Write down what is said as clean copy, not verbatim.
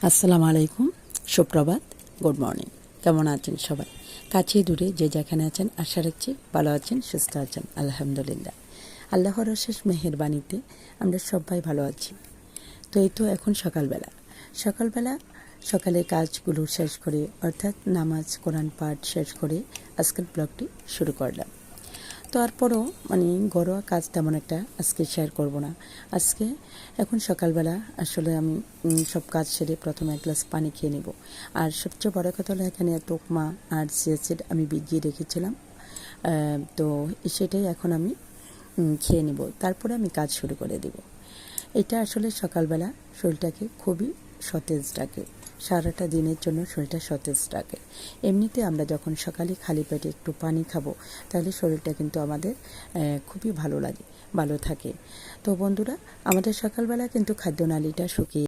আসসালামু আলাইকুম, সুপ্রভাত, গুড মর্নিং। কেমন আছেন সবাই? কাছে দূরে যে যেখানে আছেন আশা রাখছি ভালো আছেন, সুস্থ আছেন। আলহামদুলিল্লাহ, আল্লাহর অশেষ মেহেরবানিতে আমরা সবাই ভালো আছি। তো এই তো এখন সকালবেলা সকালে কাজগুলো শেষ করে, অর্থাৎ নামাজ কোরআন পাঠ শেষ করে আজকের ব্লগটি শুরু করলাম। তারপরও ঘরোয়া কাজ তেমন একটা আজকে শেয়ার করব না। আজকে এখন সকালবেলা আসলে আমি সব কাজ সেরে প্রথমে এক গ্লাস পানি খেয়ে নেব। আর সবচেয়ে বড় কথা হলো এখানে একটা উপমা আর সিয়াসিড আমি ভিজিয়ে রেখেছিলাম, তো সেটাই এখন আমি খেয়ে নেব, তারপরে আমি কাজ শুরু করে দেব। এটা আসলে সকালবেলা শরীরটাকে খুবই সতেজ রাখে, সারাটা দিনের জন্য শরীরটা সতেজ রাখে। এমনিতে আমরা যখন সকালে খালি পেটে একটু পানি খাবো তাহলে শরীরটা কিন্তু আমাদের খুবই ভালো লাগে, ভালো থাকে। তো বন্ধুরা, আমাদের সকালবেলা কিন্তু খাদ্যনালীটা শুকিয়ে